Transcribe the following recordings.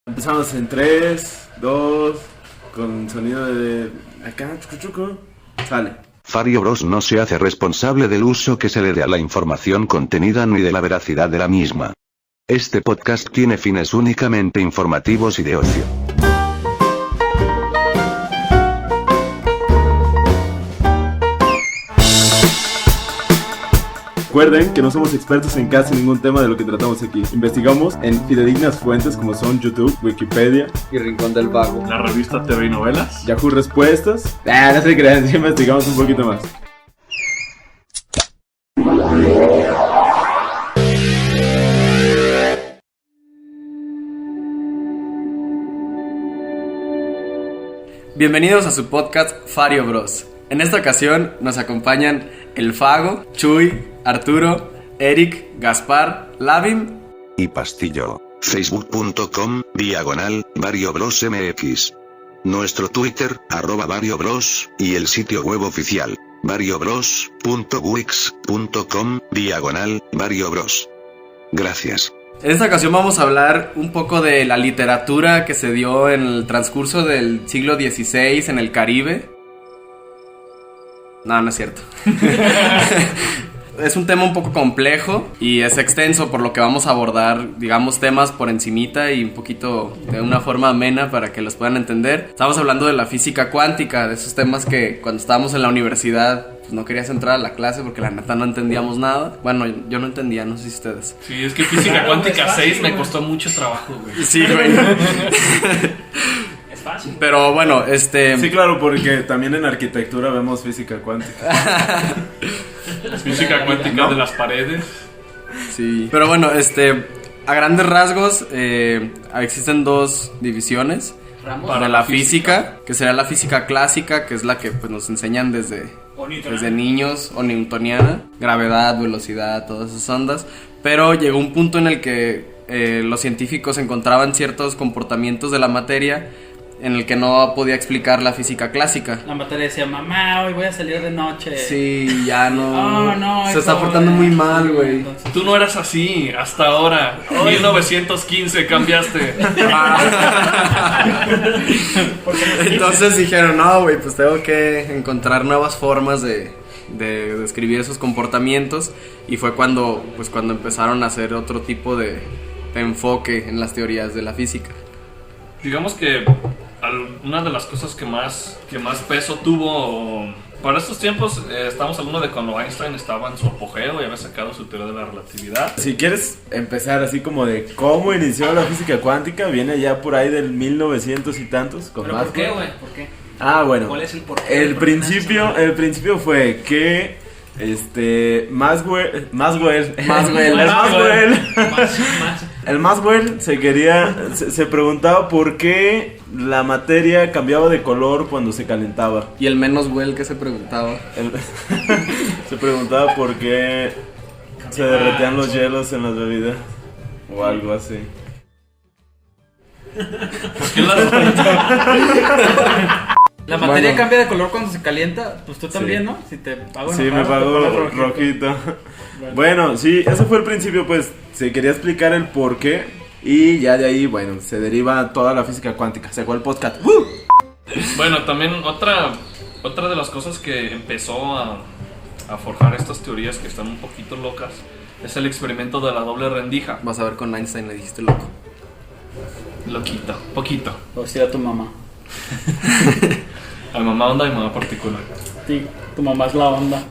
Empezamos en 3, 2, con sonido de... acá, chucu. Sale. Fario Bros no se hace responsable del uso que se le dé a la información contenida ni de la veracidad de la misma. Este podcast tiene fines únicamente informativos y de ocio. Recuerden que no somos expertos en casi ningún tema de lo que tratamos aquí. Investigamos en fidedignas fuentes como son YouTube, Wikipedia y Rincón del Vago, la revista TV y Novelas, Yahoo Respuestas. No se crean, sí investigamos un poquito más. Bienvenidos a su podcast Fario Bros. En esta ocasión nos acompañan el Fago, Chuy, Arturo, Eric, Gaspar, Lavin y Pastillo. Facebook.com/VarioBrosMX. Nuestro Twitter, @VarioBros, y el sitio web oficial, variobros.wix.com/VarioBros. Gracias. En esta ocasión vamos a hablar un poco de la literatura que se dio en el transcurso del siglo XVI en el Caribe. No es cierto. Es un tema un poco complejo y es extenso, por lo que vamos a abordar, digamos, temas por encimita y un poquito de una forma amena para que los puedan entender. Estamos hablando de la física cuántica, de esos temas que cuando estábamos en la universidad pues no querías entrar a la clase porque la neta no entendíamos nada. Bueno, yo no entendía, no sé si ustedes. Sí, es que física cuántica 6 me costó mucho trabajo, güey. Sí, güey. Fácil. Pero bueno, Sí, claro, porque también en arquitectura vemos física cuántica. Física cuántica de las paredes. Sí. Pero bueno, a grandes rasgos existen dos divisiones para la física, que será la física clásica, que es la que pues nos enseñan desde niños, o newtoniana, gravedad, velocidad, todas esas ondas. Pero llegó un punto en el que los científicos encontraban ciertos comportamientos de la materia en el que no podía explicar la física clásica. La materia decía, mamá, hoy voy a salir de noche. Sí, ya no. No, se está portando muy mal, güey. Tú no eras así, hasta ahora. 1915 cambiaste. Entonces dijeron, no, güey, pues tengo que encontrar nuevas formas de describir esos comportamientos. Y fue cuando empezaron a hacer otro tipo de enfoque en las teorías de la física. Digamos que una de las cosas que más peso tuvo para estos tiempos, estamos hablando de cuando Einstein estaba en su apogeo y había sacado su teoría de la relatividad. Si quieres empezar así como de cómo inició la física cuántica, viene ya por ahí del 1900 y tantos. Con ¿pero por qué, güey? ¿Por qué? Ah, bueno. ¿Cuál es el porqué? El principio fue que el Maxwell se preguntaba por qué la materia cambiaba de color cuando se calentaba. Y el menos well que se preguntaba. Se preguntaba por qué se derretían los hielos en las bebidas o algo así. ¿Por qué la materia cambia de color cuando se calienta, pues tú también, sí. ¿No? Si te pago sí, me pago rojito. Bueno, sí, eso fue el principio, pues se quería explicar el por qué y ya de ahí, bueno, se deriva toda la física cuántica. Se fue el podcast. ¡Woo! Bueno, también otra de las cosas que empezó a forjar estas teorías que están un poquito locas es el experimento de la doble rendija. Vas a ver, con Einstein le dijiste loco. Loquito, poquito. O sea, tu mamá. A mamá onda y mamá particular. Sí, tu mamá es la onda.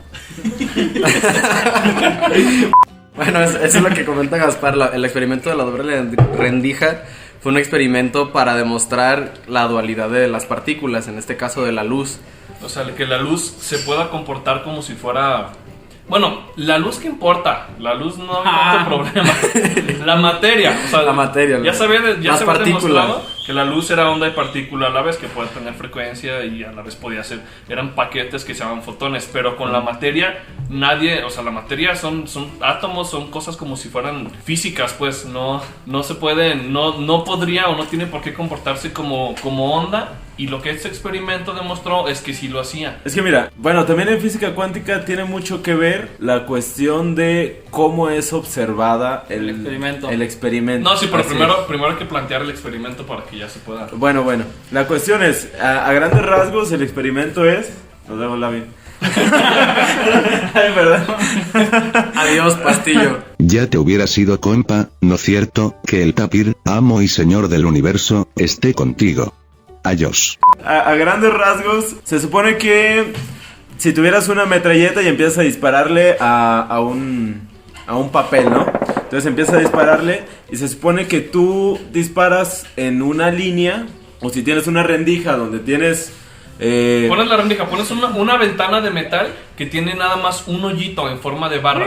Bueno, eso es lo que comenta Gaspar. El experimento de la doble rendija fue un experimento para demostrar la dualidad de las partículas, en este caso de la luz. O sea, que la luz se pueda comportar como si fuera... Bueno, la luz, ¿qué importa? La luz no hay tanto problema. La materia, o sea, la materia, ya se había demostrado que la luz era onda y partícula a la vez, que puede tener frecuencia y a la vez eran paquetes que se llaman fotones, pero con la materia o sea, la materia son átomos, son cosas como si fueran físicas, pues no se pueden, no podría o no tiene por qué comportarse como onda Y lo que este experimento demostró es que sí lo hacía. Es que mira, bueno, también en física cuántica tiene mucho que ver la cuestión de cómo es observada el experimento. No, sí, pero primero hay que plantear el experimento para que ya se pueda. Bueno, la cuestión es, a grandes rasgos, el experimento es... Nos vemos, Lavi. Ay, perdón. Adiós, Pastillo. Ya te hubiera sido compa, ¿no cierto? Que el tapir, amo y señor del universo, esté contigo. Adiós. A grandes rasgos, se supone que si tuvieras una metralleta y empiezas a dispararle a un papel, ¿no? Entonces empiezas a dispararle y se supone que tú disparas en una línea, o si tienes una rendija donde tienes... Pones la rendija, pones una ventana de metal que tiene nada más un hoyito en forma de barra.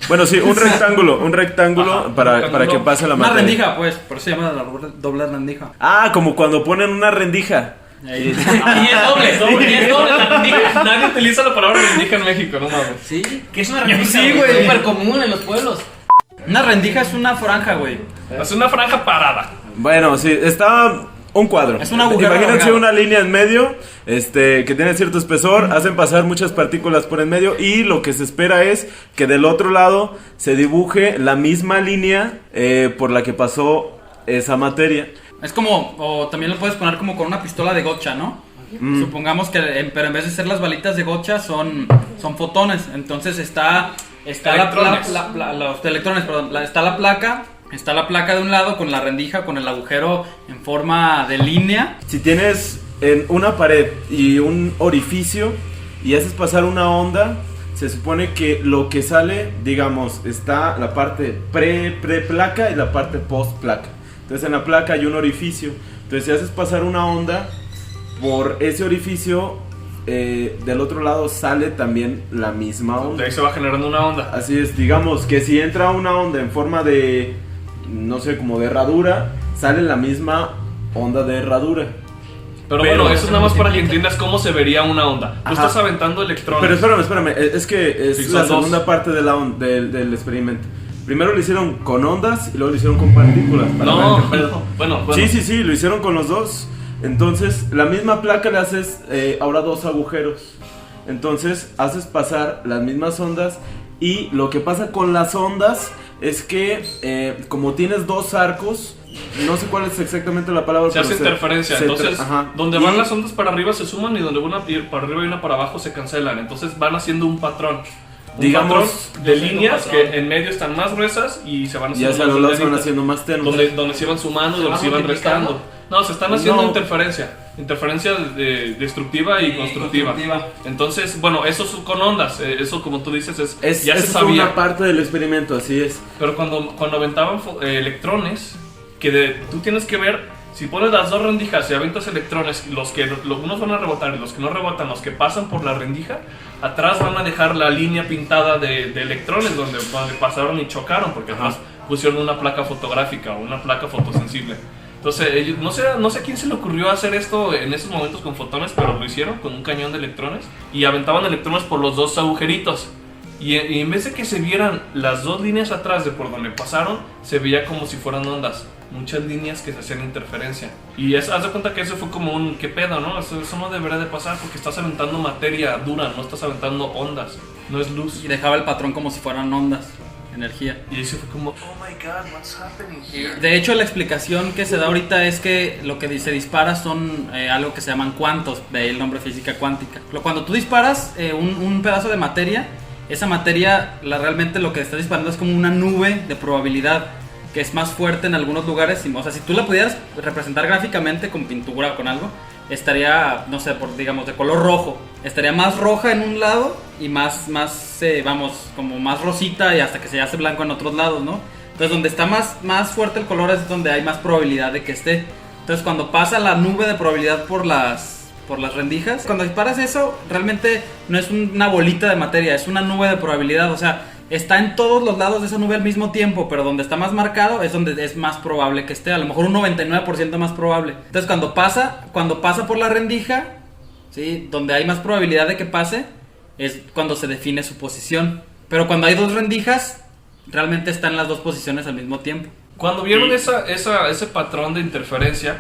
Bueno, sí, un rectángulo. Ajá, para que pase la Una materia. rendija, pues, por eso se llama la doble rendija. Ah, como cuando ponen una rendija. Ahí. Y es doble la rendija. Nadie utiliza la palabra rendija en México, no mames. Sí, que es una rendija. Sí, güey. Súper común en los pueblos. Una rendija es una franja, güey. Es una franja parada. Bueno, sí, está un cuadro. Es un agujero Imagínense alargado. una línea en medio, que tiene cierto espesor, hacen pasar muchas partículas por en medio y lo que se espera es que del otro lado se dibuje la misma línea por la que pasó esa materia. Es como, o también lo puedes poner como con una pistola de gocha, ¿no? Supongamos que, pero en vez de ser las balitas de gocha, son fotones. Entonces está Electrones. los electrones, perdón. Está la placa de un lado con la rendija, con el agujero en forma de línea. Si tienes en una pared y un orificio y haces pasar una onda, se supone que lo que sale, digamos, está la parte pre-placa y la parte post-placa. Entonces en la placa hay un orificio. Entonces si haces pasar una onda por ese orificio, del otro lado sale también la misma De onda. ahí se va generando una onda. Así es, digamos que si entra una onda en forma de, no sé, como de herradura, sale la misma onda de herradura. Pero bueno, eso es nada más para que entiendas cómo se vería una onda. Tú estás aventando electrones. Pero espérame, es que es Sí, la son dos. segunda parte de del experimento. Primero lo hicieron con ondas y luego lo hicieron con partículas. No, bueno. Sí, lo hicieron con los dos. Entonces, la misma placa le haces ahora dos agujeros. Entonces, haces pasar las mismas ondas. Y lo que pasa con las ondas es que, como tienes dos arcos, no sé cuál es exactamente la palabra. Se hace interferencia. Entonces, donde van Y- las ondas para arriba se suman y donde van a ir para arriba y una para abajo se cancelan. Entonces, van haciendo un patrón. Digamos, Patrón de líneas que en medio están más gruesas y se van Y haciendo hacia más los lados se van delgaditas. haciendo más tenues. Donde se iban sumando, donde van se iban multiplicando. restando. No, se están haciendo No. interferencia destructiva y constructiva. Entonces, bueno, eso es con ondas, eso como tú dices ya se Esa fue sabía. una parte del experimento, así es. Pero cuando aventaban electrones, tú tienes que ver, si pones las dos rendijas y aventas electrones, unos van a rebotar y los que no rebotan, los que pasan por la rendija, atrás van a dejar la línea pintada de electrones donde pasaron y chocaron, porque atrás pusieron una placa fotográfica o una placa fotosensible. Entonces, ellos, no sé a quién se le ocurrió hacer esto en esos momentos con fotones, pero lo hicieron con un cañón de electrones y aventaban electrones por los dos agujeritos. Y en vez de que se vieran las dos líneas atrás de por donde pasaron, se veía como si fueran ondas. Muchas líneas que se hacían interferencia. Y haz de cuenta que eso fue como un ¿qué pedo, no? Eso no debería de pasar porque estás aventando materia dura, no estás aventando ondas. No es luz. Y dejaba el patrón como si fueran ondas, energía. Y eso fue como, oh my god, what's happening here? De hecho, la explicación que se da ahorita es que lo que se dispara son algo que se llaman cuantos, de ahí el nombre física cuántica. Cuando tú disparas un pedazo de materia, esa materia realmente lo que estás disparando es como una nube de probabilidad que es más fuerte en algunos lugares. O sea, si tú la pudieras representar gráficamente con pintura o con algo, estaría, no sé, digamos, de color rojo. Estaría más roja en un lado y más como más rosita y hasta que se hace blanco en otros lados, ¿no? Entonces, donde está más fuerte el color es donde hay más probabilidad de que esté. Entonces, cuando pasa la nube de probabilidad por las rendijas, cuando disparas eso, realmente no es una bolita de materia, es una nube de probabilidad. O sea, está en todos los lados de esa nube al mismo tiempo, pero donde está más marcado es donde es más probable que esté. A lo mejor un 99% más probable. Entonces, cuando pasa por la rendija, ¿sí? Donde hay más probabilidad de que pase, es cuando se define su posición. Pero cuando hay dos rendijas, realmente están las dos posiciones al mismo tiempo. Cuando vieron ese patrón de interferencia,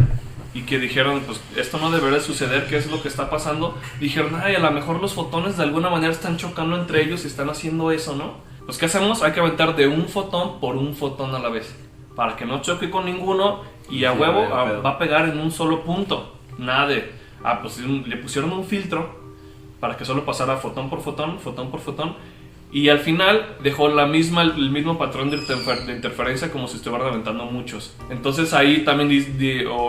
y que dijeron, pues esto no debería suceder, ¿qué es lo que está pasando? Dijeron, ay, a lo mejor los fotones de alguna manera están chocando entre ellos y están haciendo eso, ¿no? Pues ¿qué hacemos? Hay que aventar de un fotón por un fotón a la vez, para que no choque con ninguno y a huevo va a pegar en un solo punto. Nada de, pues le pusieron un filtro para que solo pasara fotón por fotón, fotón por fotón, y al final dejó el mismo patrón de interferencia como si estuvieran aventando muchos. Entonces ahí también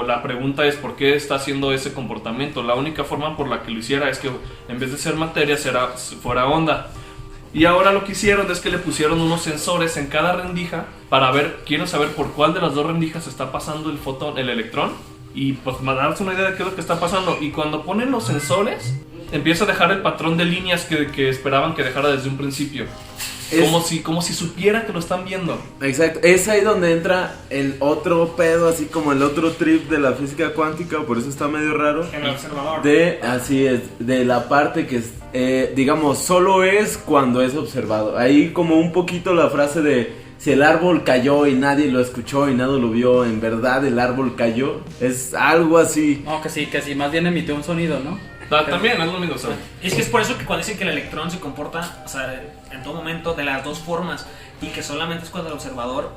la pregunta es ¿por qué está haciendo ese comportamiento? La única forma por la que lo hiciera es que en vez de ser materia fuera onda. Y ahora lo que hicieron es que le pusieron unos sensores en cada rendija para quieren saber por cuál de las dos rendijas está pasando el fotón, el electrón, y pues darse una idea de qué es lo que está pasando. Y cuando ponen los sensores, empieza a dejar el patrón de líneas que esperaban que dejara desde un principio. Como si supiera que lo están viendo. Exacto, es ahí donde entra el otro pedo, así como el otro trip de la física cuántica, por eso está medio raro. El observador. Así es, de la parte que es, digamos, solo es cuando es observado. Ahí como un poquito la frase de si el árbol cayó y nadie lo escuchó y nadie lo vio, en verdad el árbol cayó. Es algo así. No, que sí, más bien emitió un sonido, ¿no? También es lo mismo, ¿sabes? Es que es por eso que cuando dicen que el electrón se comporta, o sea, en todo momento de las dos formas, y que solamente es cuando el observador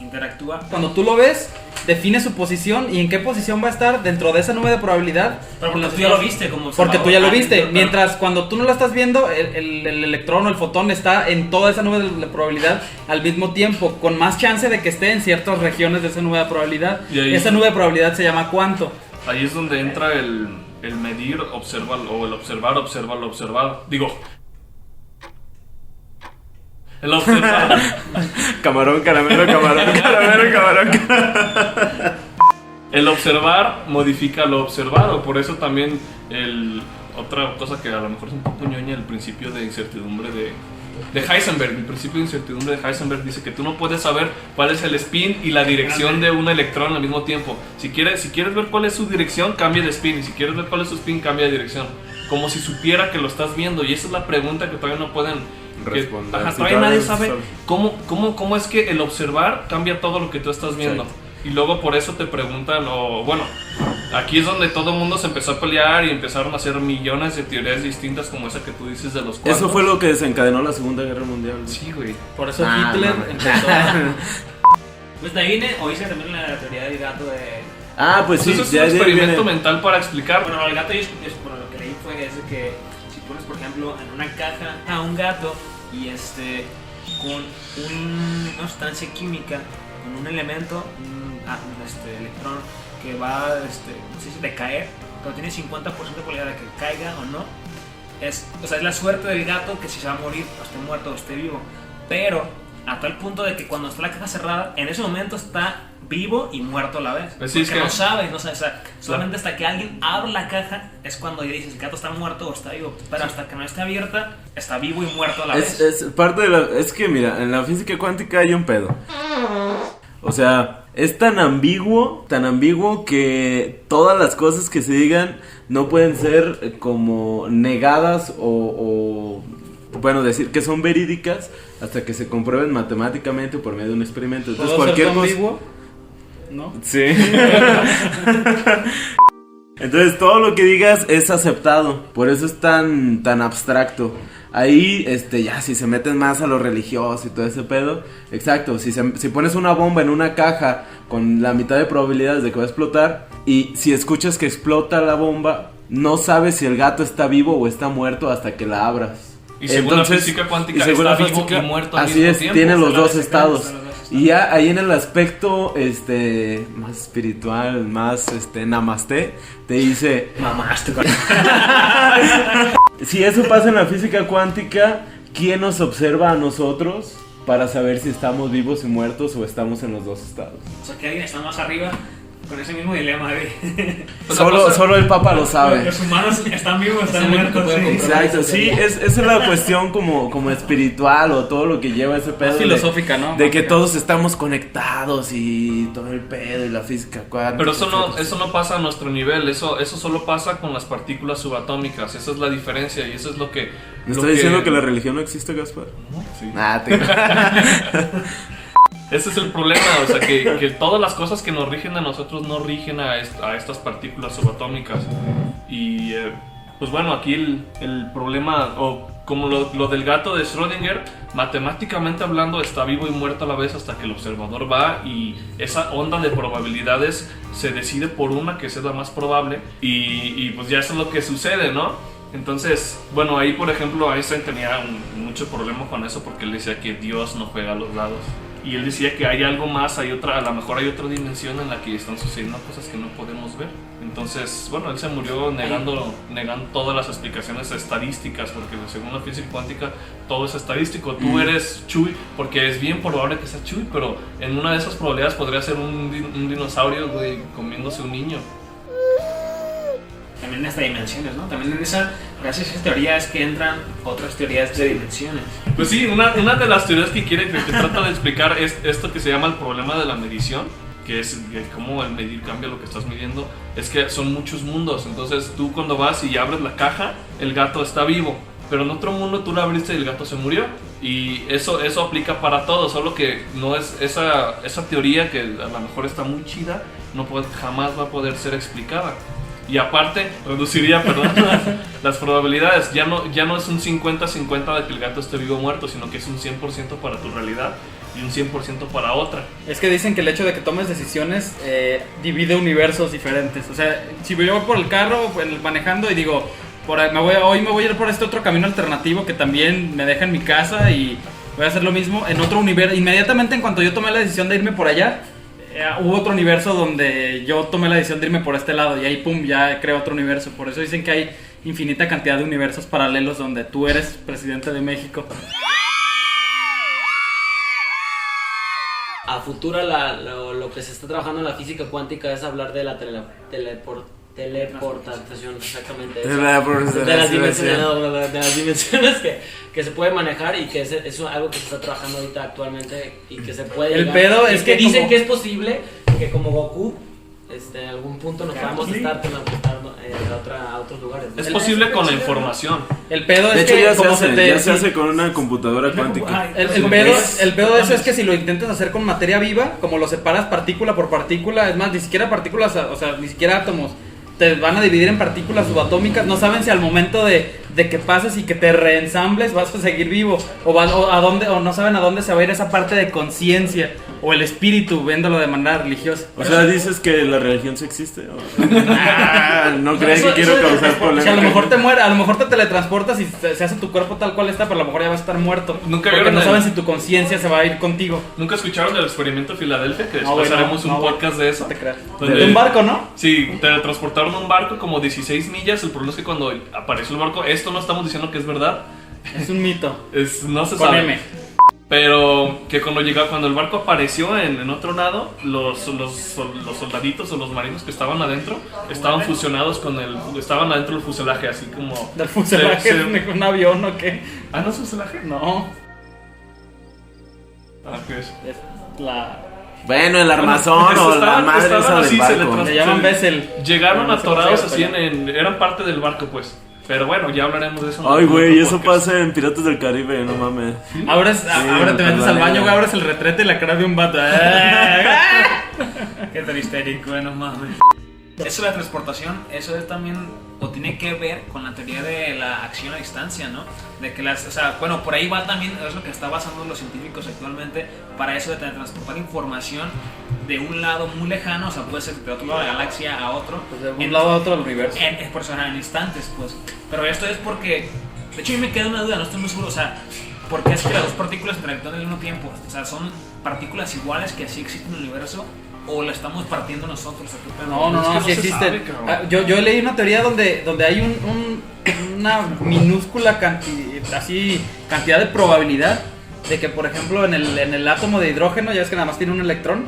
interactúa. Cuando tú lo ves, define su posición y en qué posición va a estar dentro de esa nube de probabilidad. Pero porque tú ya lo viste como observador. Porque tú ya lo viste. Mientras cuando tú no lo estás viendo, el electrón o el fotón está en toda esa nube de probabilidad al mismo tiempo, con más chance de que esté en ciertas regiones de esa nube de probabilidad. Esa nube de probabilidad se llama cuánto. Ahí es donde entra el medir, observar, o el observar lo observado. Digo, el observar. Camarón, caramelo, camarón, caramelo, camarón. El observar modifica lo observado. Por eso también otra cosa que a lo mejor es un poco ñoña, el principio de incertidumbre de Heisenberg. El principio de incertidumbre de Heisenberg dice que tú no puedes saber cuál es el spin y la dirección de un electrón al mismo tiempo. Si quieres ver cuál es su dirección, cambia de spin, y si quieres ver cuál es su spin, cambia de dirección, como si supiera que lo estás viendo. Y esa es la pregunta que todavía no pueden responder. Todavía nadie sabe cómo es que el observar cambia todo lo que tú estás viendo. Sí. Y luego por eso te preguntan, aquí es donde todo el mundo se empezó a pelear y empezaron a hacer millones de teorías distintas como esa que tú dices de los cuantos. Eso fue lo que desencadenó la Segunda Guerra Mundial. Sí, güey. Por eso Hitler empezó Pues de ahí viene, oíste también la teoría del gato de... Pues sí. Eso es un experimento mental para explicar. Bueno, el gato, por lo que leí fue de que si pones, por ejemplo, en una caja a un gato y con una sustancia química, con un elemento, un electrón que va no sé si decaer, pero tiene 50% de probabilidad de que caiga o no. Es la suerte del gato que si se va a morir, o esté muerto o esté vivo. Pero a tal punto de que cuando está la caja cerrada, en ese momento está vivo y muerto a la vez. Pues porque no sabe, solamente hasta que alguien abre la caja es cuando ya dices el gato está muerto o está vivo. Pero hasta que no esté abierta, está vivo y muerto a la vez. Es parte de es que mira, en la física cuántica hay un pedo. O sea, es tan ambiguo que todas las cosas que se digan no pueden ser como negadas o decir que son verídicas hasta que se comprueben matemáticamente o por medio de un experimento. Entonces cualquier cosa ambiguo, ¿no? Sí. Entonces todo lo que digas es aceptado, por eso es tan abstracto. Ahí, ya si se meten más a lo religioso y todo ese pedo, exacto, si pones una bomba en una caja con la mitad de probabilidades de que va a explotar, y si escuchas que explota la bomba, no sabes si el gato está vivo o está muerto hasta que la abras. Y según la física cuántica, está vivo y muerto al mismo tiempo. Tiene los dos estados. Y ya ahí en el aspecto más espiritual, más namaste, te dice mamaste. Si eso pasa en la física cuántica, ¿quién nos observa a nosotros para saber si estamos vivos y muertos o estamos en los dos estados? O sea, que alguien está más arriba con ese mismo dilema de... Solo el Papa lo sabe. Los humanos están vivos, están muertos. Sí. Exacto, sí, esa es la cuestión como espiritual o todo lo que lleva ese pedo. Es filosófica, ¿no? De que todos estamos conectados y todo el pedo y la física cuántica. Pero eso no pasa a nuestro nivel, eso solo pasa con las partículas subatómicas, esa es la diferencia y eso es lo que... ¿Me estás diciendo que la religión no existe, Gaspar? No, sí. Ese es el problema, o sea, que todas las cosas que nos rigen a nosotros no rigen a estas partículas subatómicas. Y pues bueno, aquí el problema, o como lo del gato de Schrödinger, matemáticamente hablando está vivo y muerto a la vez hasta que el observador va y esa onda de probabilidades se decide por una que es la más probable y pues ya eso es lo que sucede, ¿no? Entonces, bueno, ahí por ejemplo Einstein tenía mucho problema con eso porque él decía que Dios no juega a los dados. Y él decía que hay algo más, a lo mejor hay otra dimensión en la que están sucediendo cosas que no podemos ver. Entonces, bueno, él se murió negando todas las explicaciones estadísticas, porque según la física cuántica todo es estadístico. Tú eres Chuy, porque es bien probable que sea Chuy, pero en una de esas probabilidades podría ser un dinosaurio, güey, comiéndose un niño. También hasta dimensiones, ¿no? También gracias a esa teoría es que entran otras teorías de dimensiones. Pues sí, una de las teorías que trata de explicar es esto que se llama el problema de la medición, que es cómo el medir cambia lo que estás midiendo, es que son muchos mundos. Entonces tú cuando vas y abres la caja, el gato está vivo, pero en otro mundo tú la abriste y el gato se murió. Y eso aplica para todo, solo que no es esa teoría que a lo mejor está muy chida, jamás va a poder ser explicada. Y aparte, reduciría las probabilidades. Ya no es un 50-50 de que el gato esté vivo o muerto, sino que es un 100% para tu realidad y un 100% para otra. Es que dicen que el hecho de que tomes decisiones divide universos diferentes. O sea, si yo voy por el carro manejando y digo, hoy me voy a ir por este otro camino alternativo que también me deja en mi casa y voy a hacer lo mismo en otro universo. Inmediatamente en cuanto yo tomé la decisión de irme por allá, hubo otro universo donde yo tomé la decisión de irme por este lado y ahí pum, ya creo otro universo. Por eso dicen que hay infinita cantidad de universos paralelos donde tú eres presidente de México. A futuro lo que se está trabajando en la física cuántica es hablar de la teleportación, exactamente eso. De las dimensiones que se puede manejar y que es algo que se está trabajando ahorita actualmente y que se puede el pedo es que dicen que es posible que como Goku en algún punto nos podamos estar teleportando a otros lugares. Es posible con la información. El pedo es de hecho, que ya se hace con una computadora cuántica. El pedo de eso es que si lo intentas hacer con materia viva, como lo separas partícula por partícula, es más, ni siquiera partículas, o sea, ni siquiera átomos, te van a dividir en partículas subatómicas. No saben si al momento de que pases y que te reensambles vas a seguir vivo o no saben a dónde se va a ir esa parte de conciencia o el espíritu, viéndolo de manera religiosa. O sea, dices que la religión sí existe. No crees que quiero causar problemas. O sea, a lo mejor te muere, a lo mejor te teletransportas y se hace tu cuerpo tal cual está, pero a lo mejor ya vas a estar muerto. Porque no saben si tu conciencia se va a ir contigo. ¿Nunca escucharon del experimento Filadelfia? Que después haremos un podcast de eso. No te creas. De un barco, ¿no? Sí, teletransportaron un barco como 16 millas. El problema es que cuando apareció el barco, esto no estamos diciendo que es verdad. Es un mito. No se Con sabe. M. Pero que cuando el barco apareció en otro lado, los soldaditos o los marinos que estaban adentro estaban fusionados estaban adentro del fuselaje, así como... ¿Del fuselaje es un avión o qué? ¿Ah, no es fuselaje? No. ¿Qué es? Es la... Bueno, el armazón o la madre esa del barco. Se llaman Bessel. Llegaron atorados así eran parte del barco, pues. Pero bueno, ya hablaremos de eso. Ay, güey, eso pasa en Piratas del Caribe, no mames. Ahora te metes al baño, güey, abres el retrete y la cara de un vato. Qué tan histérico, no mames. Eso de la transportación, eso es también, o tiene que ver con la teoría de la acción a distancia, ¿no? De que por ahí va también, es lo que está basando los científicos actualmente para eso de transportar información de un lado muy lejano, o sea, puede ser de otro lado de la galaxia a otro. Pues de un lado a otro del universo. Por eso, en instantes, pues. Pero esto es porque, de hecho, a mí me queda una duda, no estoy muy seguro, o sea, ¿por qué es que las dos partículas interactúan al mismo tiempo? O sea, ¿son partículas iguales que así existen en el universo? ¿O la estamos partiendo nosotros? No, sí existen. Yo leí una teoría donde hay una minúscula cantidad de probabilidad de que, por ejemplo, en el átomo de hidrógeno, ya ves que nada más tiene un electrón,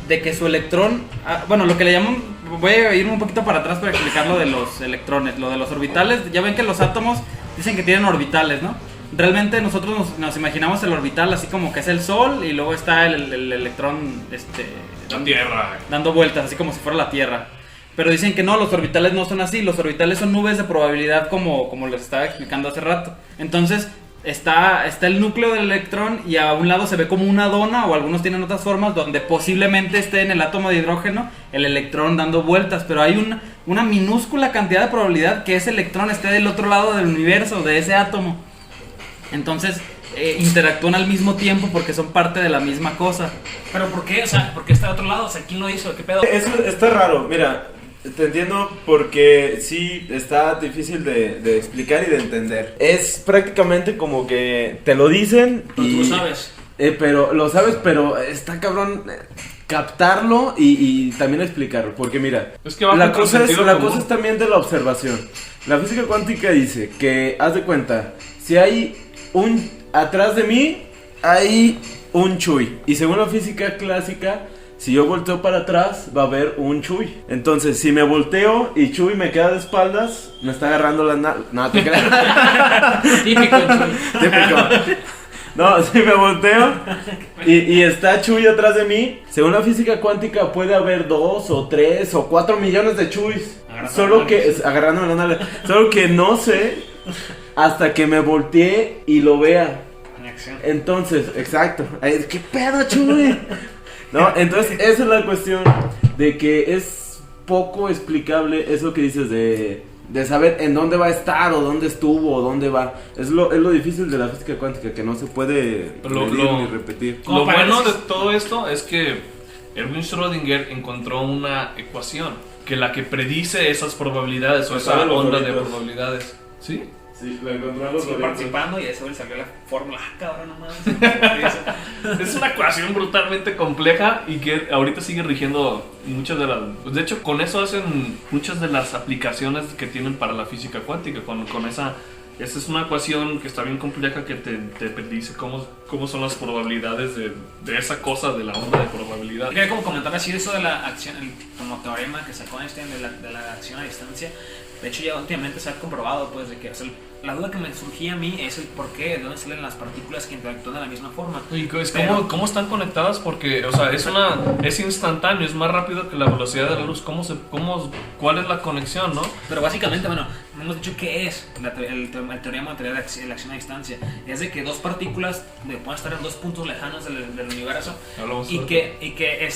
de que su electrón, lo que le llaman, voy a irme un poquito para atrás para explicar lo de los electrones, lo de los orbitales. Ya ven que los átomos dicen que tienen orbitales, ¿no? Realmente nosotros nos imaginamos el orbital así como que es el Sol y luego está el electrón la Tierra dando vueltas, así como si fuera la Tierra. Pero dicen que no, los orbitales no son así. Los orbitales son nubes de probabilidad como les estaba explicando hace rato. Entonces, está el núcleo del electrón y a un lado se ve como una dona, o algunos tienen otras formas donde posiblemente esté en el átomo de hidrógeno el electrón dando vueltas, pero hay una minúscula cantidad de probabilidad que ese electrón esté del otro lado del universo, de ese átomo. Entonces interactúan al mismo tiempo porque son parte de la misma cosa. ¿Pero por qué? O sea, ¿por qué está de otro lado? O sea, ¿quién lo hizo? ¿Qué pedo? Eso está raro, mira, te entiendo porque sí está difícil de explicar y de entender. Es prácticamente como que te lo dicen Pero y... tú lo sabes. Pero lo sabes, pero está cabrón captarlo y también explicarlo. Porque mira, Es que va la contra el cosa sentido común. es también de la observación. La física cuántica dice que, haz de cuenta, si hay atrás de mí hay un Chuy. Y según la física clásica, si yo volteo para atrás, va a haber un Chuy. Entonces, si me volteo y Chuy me queda de espaldas, me está agarrando la no, te creas. Típico, Chuy. Típico. No, si me volteo y está Chuy atrás de mí, según la física cuántica puede haber 2 o 3 o 4 millones de Chuys. Agarrándome la nalga. Solo que no sé hasta que me volteé y lo vea. Entonces, exacto. ¿Qué pedo, Chuy? No, entonces esa es la cuestión de que es poco explicable eso que dices de saber en dónde va a estar o dónde estuvo o dónde va. Es lo difícil de la física cuántica, que no se puede medir ni repetir. Lo bueno de todo esto es que Erwin Schrödinger encontró una ecuación que la que predice esas probabilidades o esa onda de probabilidades. ¿Sí? Sí, la encontramos. Estuve participando y a eso le salió la fórmula. Cabrón, nomás. Es una ecuación brutalmente compleja y que ahorita sigue rigiendo muchas de las... De hecho, con eso hacen muchas de las aplicaciones que tienen para la física cuántica. Con esa es una ecuación que está bien compleja que te dice cómo son las probabilidades de esa cosa, de la onda de probabilidad. Quería como comentar así eso de la acción, como teorema que sacó Einstein de la acción a distancia. De hecho, ya últimamente se ha comprobado, pues, de que, o sea, la duda que me surgía a mí es el por qué, de dónde salen las partículas que interactúan de la misma forma. Y ¿cómo están conectadas? Porque, o sea, es instantáneo, es más rápido que la velocidad de la luz. ¿Cuál es la conexión, no? Pero básicamente, bueno, no hemos dicho qué es el teorema de la acción a distancia. Es de que dos partículas pueden estar en dos puntos lejanos del universo y que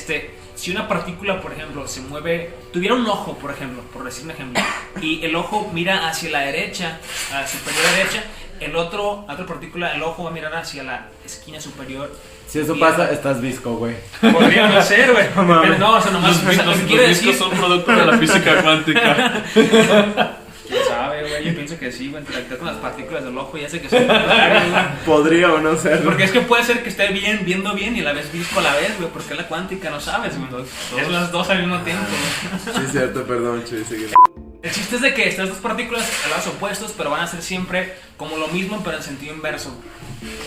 si una partícula, por ejemplo, se mueve, tuviera un ojo, por ejemplo, por decir un ejemplo, y el ojo mira hacia la derecha, a la superior derecha, la otra partícula, el ojo va a mirar hacia la esquina superior. Si eso pasa, estás visco, güey. Podría no ser, güey. No, No, o sea, nomás Los discos son producto de la física cuántica. ¿Quién sabe, güey? Yo pienso que sí, güey, interactuar con las partículas del ojo y hace que se Podría o no ser. Porque es que puede ser que esté viendo bien y a la vez visco a la vez, güey, porque es la cuántica, no sabes, güey. Es las dos al mismo tiempo, güey. Sí, cierto, perdón, Chuy, sigue. El chiste es de que estas dos partículas a lados opuestos, pero van a ser siempre como lo mismo, pero en sentido inverso.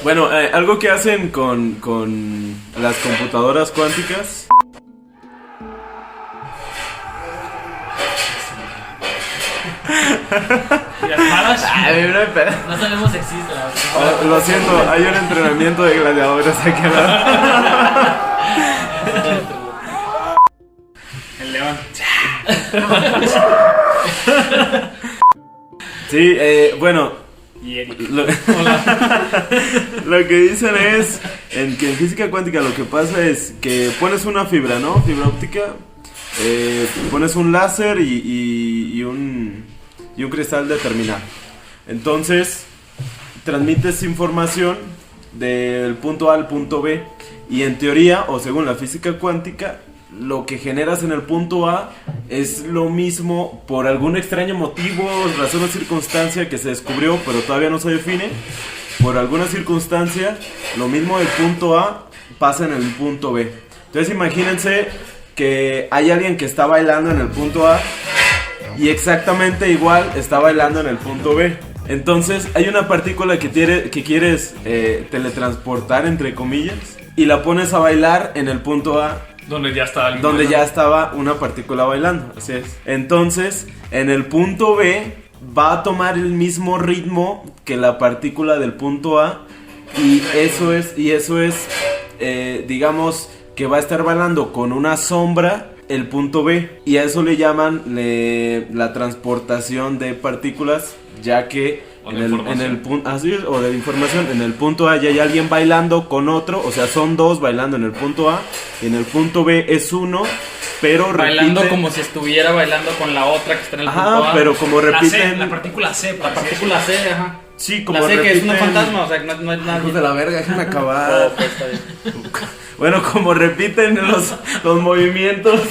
Bueno, algo que hacen con las computadoras cuánticas. ¿Y las malas? No sabemos si existe la verdad. Lo siento, hay un entrenamiento de gladiadores aquí al lado. El león. Sí, bueno. Y Eric. Lo que dicen es que en física cuántica lo que pasa es que pones una fibra, ¿no? Fibra óptica. Pones un láser y un cristal de terminal. Entonces transmites información del punto A al punto B. Y en teoría, o según la física cuántica, lo que generas en el punto A es lo mismo por algún extraño motivo, razón o circunstancia que se descubrió, pero todavía no se define. Por alguna circunstancia, lo mismo del punto A pasa en el punto B. Entonces imagínense que hay alguien que está bailando en el punto A y exactamente igual está bailando en el punto B. Entonces hay una partícula que quieres teletransportar, entre comillas, y la pones a bailar en el punto A donde ya está alguien donde bailando. ya estaba una partícula bailando, así es. Entonces en el punto B va a tomar el mismo ritmo que la partícula del punto A, y eso es digamos que va a estar bailando con una sombra el punto B, y a eso le llaman la transportación de partículas, ya que O de información. O de información. En el punto A ya hay alguien bailando con otro, o sea, son dos bailando en el punto A, y en el punto B es uno, pero bailando repite, como si estuviera bailando con la otra que está en el punto A. pero como repiten... La partícula C. La partícula C, ajá. Sí, como la C, que es una repiten- fantasma, o sea, que no es nadie. Hijos de la verga, déjenme acabar. Oh, pues, está bien. Bueno, como repiten los movimientos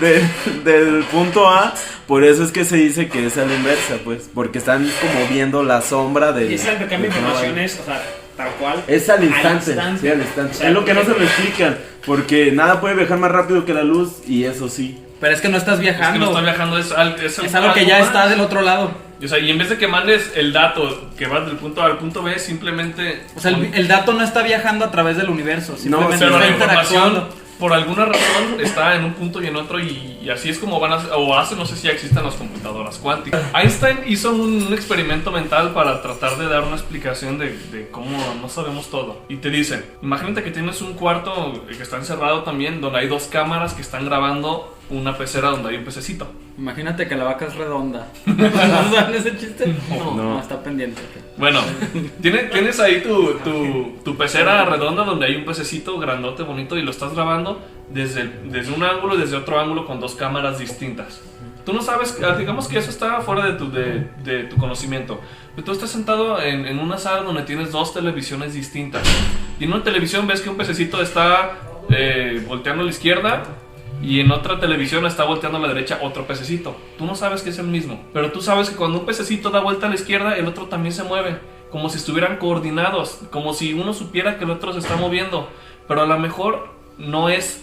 del punto A, por eso es que se dice que es a la inversa, pues, porque están como viendo la sombra de... Y ese intercambio de informaciones, o sea, tal cual. Es al instante, sí, al instante. O sea, es lo que no se lo explican, porque nada puede viajar más rápido que la luz, y eso sí. Pero es que no estás Es que viajando. no está viajando, es algo que ya está del otro lado. O sea, y en vez de que mandes el dato que va del punto A al punto B, simplemente... O sea, el dato no está viajando a través del universo. Simplemente pero está la información, interactuando. por alguna razón, está en un punto y en otro, y así es como van a... O hace, no sé si ya existen las computadoras cuánticas. Einstein hizo un experimento mental para tratar de dar una explicación de cómo no sabemos todo. Y te dice, imagínate que tienes un cuarto que está encerrado también, donde hay dos cámaras que están grabando una pecera donde hay un pececito. Imagínate que la vaca es redonda. ¿No saben ese chiste? No, está pendiente. Bueno, tienes ahí tu pecera redonda donde hay un pececito grandote, bonito, y lo estás grabando desde un ángulo y desde otro ángulo con dos cámaras distintas. Tú no sabes, digamos que eso está fuera de tu conocimiento. Pero tú estás sentado en una sala donde tienes dos televisiones distintas. Y en una televisión ves que un pececito está volteando a la izquierda, y en otra televisión está volteando a la derecha otro pececito. Tú no sabes que es el mismo, pero tú sabes que cuando un pececito da vuelta a la izquierda, el otro también se mueve, como si estuvieran coordinados, como si uno supiera que el otro se está moviendo. Pero a lo mejor no es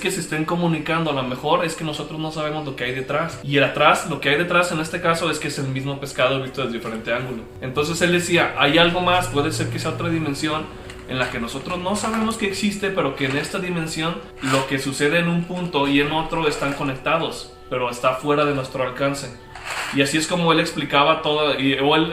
que se estén comunicando, a lo mejor es que nosotros no sabemos lo que hay detrás. Y el atrás, lo que hay detrás en este caso es que es el mismo pescado visto desde diferente ángulo. Entonces él decía, hay algo más, puede ser que sea otra dimensión en la que nosotros no sabemos que existe, pero que en esta dimensión lo que sucede en un punto y en otro están conectados, pero está fuera de nuestro alcance. Y así es como él explicaba todo,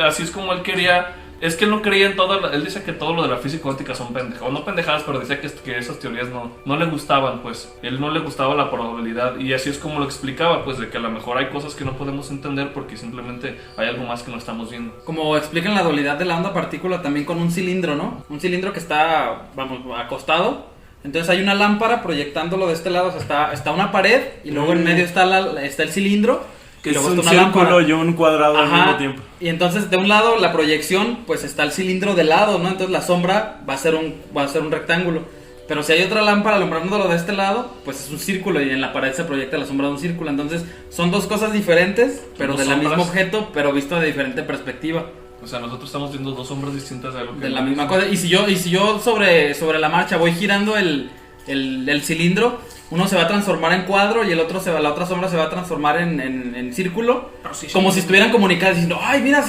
así es como él quería. Es que él no creía en todo, él dice que todo lo de la física cuántica son pendejadas, o no pendejadas, pero decía que esas teorías no le gustaban, pues, él no le gustaba la probabilidad, y así es como lo explicaba, pues, de que a lo mejor hay cosas que no podemos entender porque simplemente hay algo más que no estamos viendo. Como explican la dualidad de la onda partícula también con un cilindro, ¿no? Un cilindro que está, acostado, entonces hay una lámpara proyectándolo de este lado, o sea, está una pared, y luego en medio está el cilindro, Que es luego un está una círculo lámpara. y un cuadrado al mismo tiempo. Y entonces de un lado la proyección, pues está el cilindro de lado, ¿no? Entonces la sombra va a ser un rectángulo. Pero si hay otra lámpara alumbrándolo de este lado, pues es un círculo y en la pared se proyecta la sombra de un círculo. Entonces son dos cosas diferentes, pero Dos del sombras. mismo objeto, pero visto de diferente perspectiva. O sea, nosotros estamos viendo dos sombras distintas de algo que De la misma cosa. Y si yo sobre la marcha voy girando el cilindro, uno se va a transformar en cuadro y la otra sombra se va a transformar en círculo, como si estuvieran comunicadas, diciendo, ay, mira,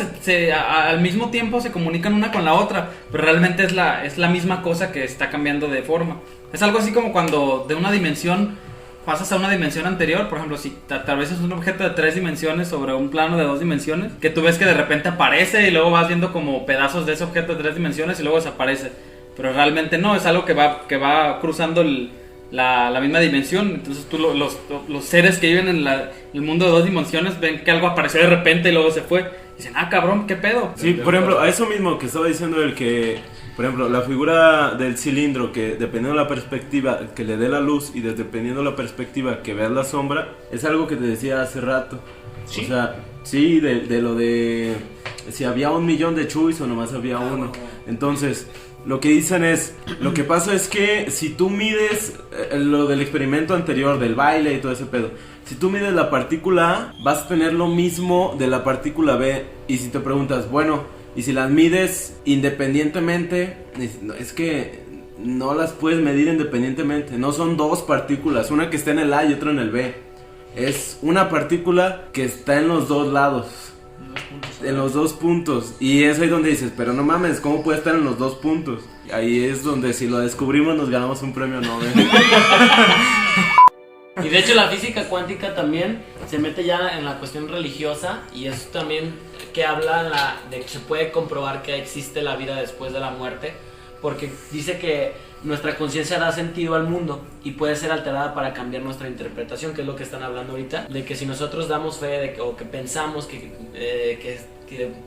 al mismo tiempo se comunican una con la otra, pero realmente es la misma cosa que está cambiando de forma. Es algo así como cuando de una dimensión pasas a una dimensión anterior. Por ejemplo, si tal vez es un objeto de 3 dimensiones sobre un plano de 2 dimensiones, que tú ves que de repente aparece y luego vas viendo como pedazos de ese objeto de 3 dimensiones y luego desaparece. Pero realmente no, es algo que va cruzando la misma dimensión. Entonces tú los seres que viven en el mundo de 2 dimensiones ven que algo apareció de repente y luego se fue. Y dicen, ah, cabrón, ¿qué pedo? Sí, por ejemplo, a eso mismo que estaba diciendo el que, por ejemplo, la figura del cilindro, que dependiendo de la perspectiva que le dé la luz y dependiendo de la perspectiva que veas la sombra, es algo que te decía hace rato. ¿Sí? O sea, sí, de lo de si había 1 millón de Chuys o nomás había uno. Entonces, lo que dicen es, lo que pasa es que si tú mides lo del experimento anterior, del baile y todo ese pedo, si tú mides la partícula A, vas a tener lo mismo de la partícula B. Y si te preguntas, bueno, y si las mides independientemente, es que no las puedes medir independientemente. No son dos partículas, una que está en el A y otra en el B. Es una partícula que está en los dos lados, en los dos puntos. Y es ahí donde dices, pero no mames, ¿cómo puede estar en los dos puntos? Ahí es donde si lo descubrimos nos ganamos un premio Nobel. Y de hecho la física cuántica también se mete ya en la cuestión religiosa, y eso también que habla de que se puede comprobar que existe la vida después de la muerte, porque dice que nuestra conciencia da sentido al mundo y puede ser alterada para cambiar nuestra interpretación, que es lo que están hablando ahorita, de que si nosotros damos fe de que, o que pensamos que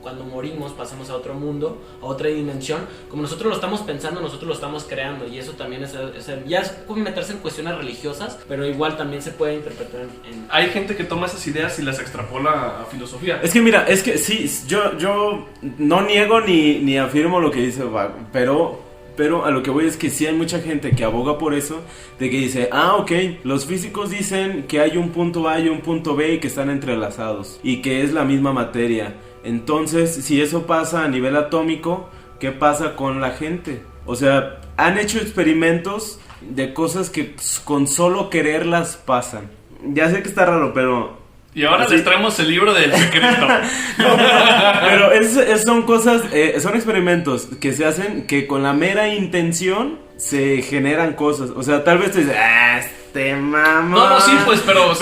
cuando morimos pasamos a otro mundo, a otra dimensión, como nosotros lo estamos pensando, nosotros lo estamos creando, y eso también ya es como meterse en cuestiones religiosas, pero igual también se puede interpretar Hay gente que toma esas ideas y las extrapola a filosofía. Es que mira, es que sí, yo no niego ni afirmo lo que dice Vago, pero a lo que voy es que sí hay mucha gente que aboga por eso, de que dice, ok, los físicos dicen que hay un punto A y un punto B y que están entrelazados y que es la misma materia. Entonces, si eso pasa a nivel atómico, ¿qué pasa con la gente? O sea, han hecho experimentos de cosas que con solo quererlas pasan. Ya sé que está raro, pero... Y ahora les traemos el libro del secreto. Pero son cosas, son experimentos que se hacen que con la mera intención se generan cosas. O sea, tal vez tú dices, mamá. No, sí, pues, pero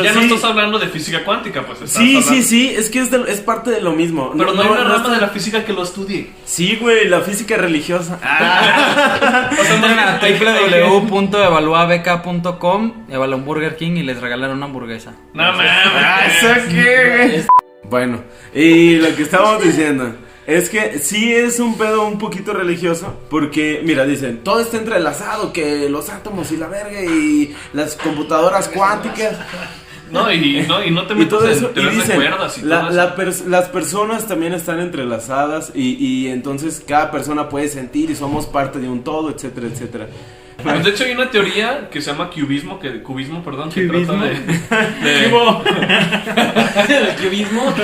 ya sí. no estás hablando de física cuántica, pues. Sí, es que es parte de lo mismo. Pero no hay una rama de la física que lo estudie. Sí, güey, la física religiosa. O sea, entran a www.evaluabk.com, evalúan Burger King y les regalaron una hamburguesa. No mames. ¿Eso qué? Bueno, y lo que estábamos diciendo es que sí es un pedo un poquito religioso, porque, mira, dicen, todo está entrelazado, que los átomos y la verga y las computadoras cuánticas. No, y no te metas en teorías de cuerdas y todo eso. Las personas también están entrelazadas y entonces cada persona puede sentir y somos parte de un todo, etcétera, etcétera. Pues de hecho hay una teoría que se llama cubismo, que trata de ¿Cubismo?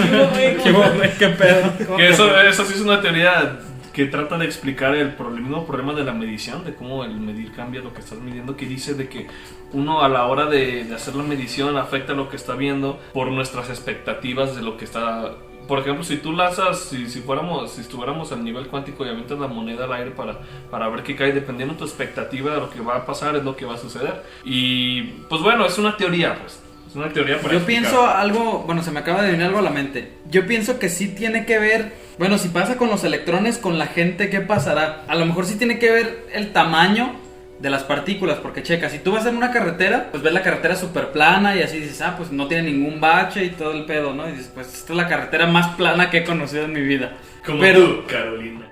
¿Qué pedo? que eso sí es una teoría que trata de explicar el mismo problema de la medición, de cómo el medir cambia lo que estás midiendo, que dice de que uno a la hora de hacer la medición afecta lo que está viendo por nuestras expectativas de lo que está. Por ejemplo, si tú lanzas, si estuviéramos al nivel cuántico y avientas la moneda al aire para ver qué cae, dependiendo de tu expectativa de lo que va a pasar, es lo que va a suceder. Y pues bueno, es una teoría, pues. Es una teoría para Yo explicar. pienso algo, bueno, se me acaba de venir algo a la mente. Yo pienso que sí tiene que ver, bueno, si pasa con los electrones, con la gente, ¿qué pasará? A lo mejor sí tiene que ver el tamaño de las partículas, porque checa, si tú vas en una carretera, pues ves la carretera súper plana y así dices, pues no tiene ningún bache y todo el pedo, ¿no? Y dices, pues esta es la carretera más plana que he conocido en mi vida. Como pero tú, Carolina.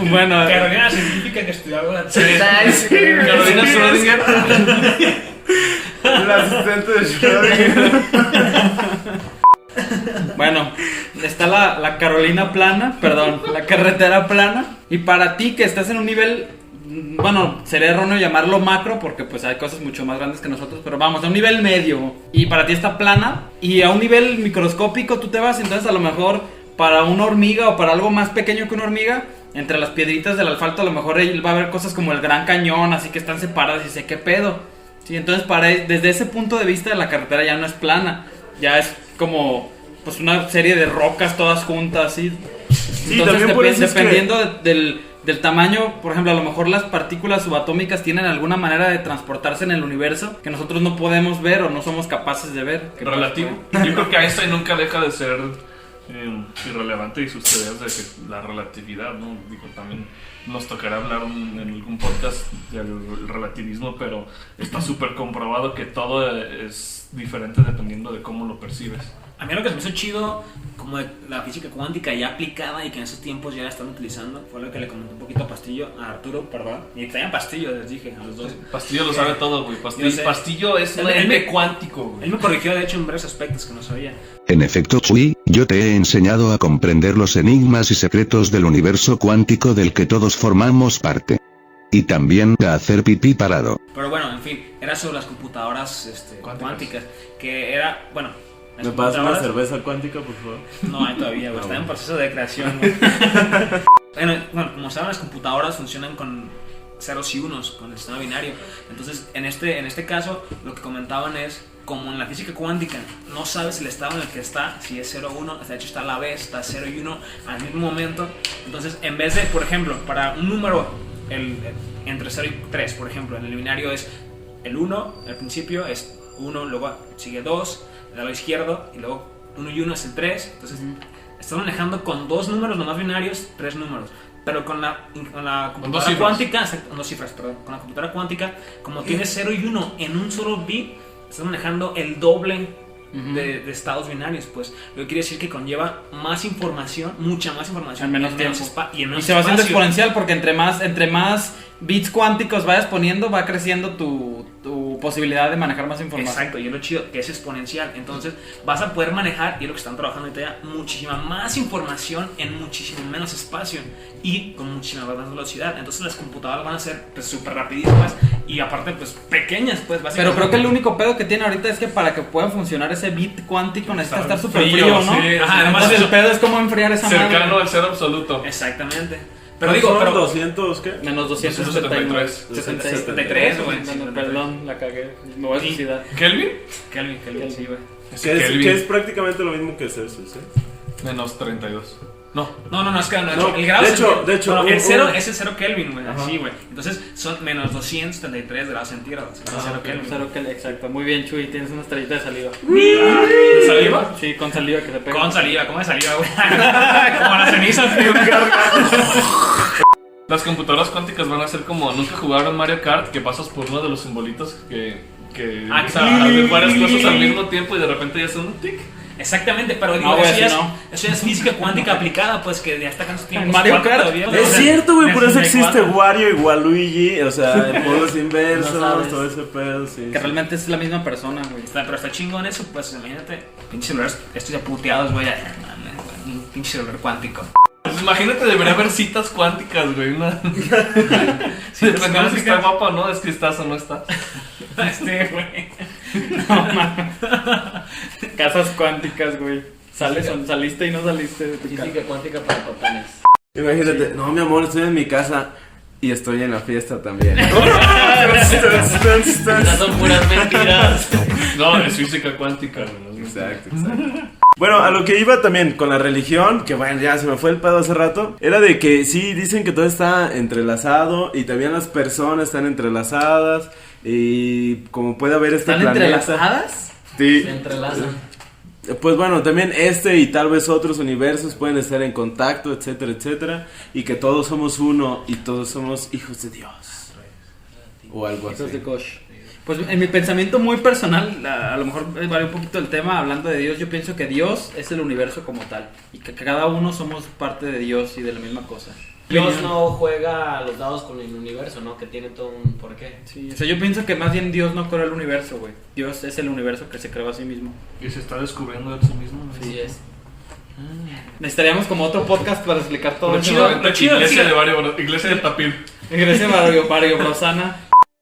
Bueno, Carolina científica que estudió algo la Carolina Schrödinger. El asistente de Schrödinger. bueno, está la Carolina plana, la carretera plana. Y para ti que estás en un nivel, bueno, sería erróneo llamarlo macro porque pues hay cosas mucho más grandes que nosotros, pero vamos, a un nivel medio. Y para ti está plana. Y a un nivel microscópico tú te vas, entonces a lo mejor para una hormiga o para algo más pequeño que una hormiga, entre las piedritas del asfalto a lo mejor va a haber cosas como el Gran Cañón, así que están separadas y sé qué pedo. Sí, entonces desde ese punto de vista la carretera ya no es plana, ya es como pues una serie de rocas todas juntas, ¿sí? Sí, Entonces también por eso dependiendo del tamaño, por ejemplo, a lo mejor las partículas subatómicas tienen alguna manera de transportarse en el universo que nosotros no podemos ver o no somos capaces de ver. Relativo. Yo creo que Einstein nunca deja de ser irrelevante y sus teorías de que la relatividad, ¿no? Digo, también nos tocará hablar en algún podcast del relativismo, pero está súper comprobado que todo es diferente dependiendo de cómo lo percibes. A mí lo que se me hizo chido, como de la física cuántica ya aplicada y que en esos tiempos ya la están utilizando, fue lo que le comenté un poquito a Arturo, perdón. Y también Pastillo, les dije a los dos. Pastillo lo sabe todo, güey. Pastillo es un Él ente cuántico, güey. Él me corrigió, de hecho, en varios aspectos que no sabía. En efecto, Chui, yo te he enseñado a comprender los enigmas y secretos del universo cuántico del que todos formamos parte. Y también a hacer pipí parado. Pero bueno, en fin, era sobre las computadoras cuánticas, que era, bueno... ¿Me pasas una cerveza cuántica, por favor? No hay todavía, güey. Está en proceso de creación. Bueno, como saben, las computadoras funcionan con ceros y unos, con el sistema binario. Entonces, en este caso, lo que comentaban es, como en la física cuántica, no sabes el estado en el que está, si es 0 o 1, de hecho está a la vez, está 0 y 1 al mismo momento. Entonces, en vez de, por ejemplo, para un número entre 0 y 3, por ejemplo, en el binario es el 1, al principio es 1, luego sigue 2, el lado izquierdo, y luego 1 y 1 es el 3, entonces estás manejando con 2 números nomás binarios, 3 números. Pero con la computadora cifras. cuántica, con 2 cifras, perdón, con la computadora cuántica, como tienes 0 y 1 en un solo bit, estás manejando el doble de estados binarios, pues. Lo que quiere decir que conlleva más información, mucha más información En menos tiempo. y se va haciendo exponencial porque entre más bits cuánticos vayas poniendo, va creciendo tu posibilidad de manejar más información. Exacto, y es lo chido, que es exponencial. Entonces vas a poder manejar, y es lo que están trabajando ahorita ya, muchísima más información en muchísimo menos espacio y con muchísima más velocidad. Entonces las computadoras van a ser pues súper rapidísimas y aparte pues pequeñas, pues básicamente. Pero creo que el único pedo que tiene ahorita es que para que pueda funcionar ese bit cuántico necesita estar súper frío, frío, ¿no? sí, Ajá, además Entonces eso- el pedo es cómo enfriar esa Cercano madre. al cero absoluto. Exactamente. Pero Pero digo, pero 200, ¿qué? Menos 273. 73, güey. Perdón, la cagué. Me voy a suicidar. ¿Kelvin? Kelvin, sí, güey. Que es prácticamente lo mismo que Celsius, Menos 32. No. No, es que No, el grado de hecho, no, el un- cero un- es el 0 Kelvin, güey. Ajá. Así, güey. Entonces son menos 273 grados centígrados. Es el 0 Kelvin. Cero que exacto. Muy bien, Chuy, tienes una estrellita de saliva. ¿Saliva? Sí, con saliva que se pega. Con saliva, ¿cómo es saliva, güey? Como la ceniza, tío. Las computadoras cuánticas van a ser como nunca jugaron Mario Kart, que pasas por uno de los simbolitos que empieza a hacer varias cosas al mismo tiempo y de repente ya son un tic. Exactamente, pero digo, No, güey, eso, ya así es, no. eso ya es física cuántica aplicada, pues que ya está canso tiempo. Mario Kart. Es cierto, güey, por eso existe 64. Wario y Waluigi, o sea, en polos inversos, No sabes. todo ese pedo, sí. Que realmente es la misma persona, güey. Pero está chingón eso, pues imagínate, pinches celulares, estos ya puteados, güey, un pinche celular cuántico. Pues imagínate, debería haber citas cuánticas, güey. Dependiendo si está guapa o no, es que estás o no estás. Güey. Casas cuánticas, güey. Saliste y no saliste de tu casa. Física cuántica para patanes. Imagínate, no, mi amor, estoy en mi casa y estoy en la fiesta también. Esas son puras mentiras. No, es física cuántica, güey. Exacto. Bueno, a lo que iba también con la religión, que bueno, ya se me fue el pedo hace rato, era de que sí, dicen que todo está entrelazado y también las personas están entrelazadas y como puede haber este ¿Están planeta. entrelazadas? Sí. Se entrelazan. Pues bueno, también este y tal vez otros universos pueden estar en contacto, etcétera, etcétera, y que todos somos uno y todos somos hijos de Dios. O algo así. Hijos de Kosh. Pues en mi pensamiento muy personal, a lo mejor varía un poquito el tema, hablando de Dios, yo pienso que Dios es el universo como tal y que cada uno somos parte de Dios y de la misma cosa. Dios no juega a los dados con el universo, ¿no? Que tiene todo un porqué. Sí, o sea, yo pienso que más bien Dios no creó el universo, güey. Dios es el universo que se creó a sí mismo. Y se está descubriendo de sí mismo. ¿no? Así es. Necesitaríamos como otro podcast para explicar todo Lo eso. chido- ¿no? lo chido- Iglesia sí. de Barrio, Iglesia de Tapir. Gracias, Mario Brosana.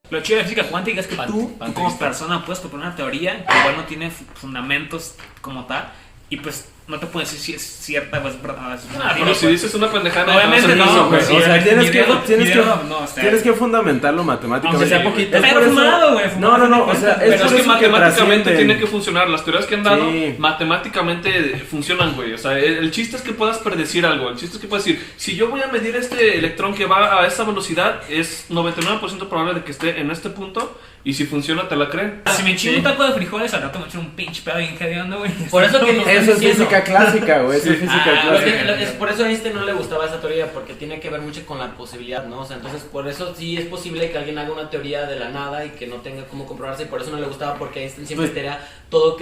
Lo chido de la física cuántica es que tú como persona puedes proponer una teoría que igual no tiene fundamentos como tal y pues no te puedo decir si es cierta o es verdad. Pero si dices una pendejada, Obviamente no, güey. sí, O sea, tienes ni que, Dios- tienes ni que, Dios- no, o sea, tienes que fundamentarlo matemáticamente. Aunque sea poquito. Es Pero por eso- fumado, güey, fumado, No, o sea, Pero es por que eso matemáticamente trascienden. tiene que funcionar. Las teorías que han dado Sí. matemáticamente funcionan, güey. O sea, el chiste es que puedas predecir algo. El chiste es que puedas decir, si yo voy a medir este electrón que va a esa velocidad, es 99% probable de que esté en este punto. Y si funciona, te la creen. Si me chingo un taco de frijoles, al rato me echo un pinche pedo bien hediondo, güey. Por eso que Eso es física clásica, güey. Eso es física Ah, clásica. Es por eso a Einstein no le gustaba esa teoría, porque tiene que ver mucho con la posibilidad, ¿no? O sea, entonces por eso sí es posible que alguien haga una teoría de la nada y que no tenga cómo comprobarse, y por eso no le gustaba, porque Einstein siempre Pues- tenía todo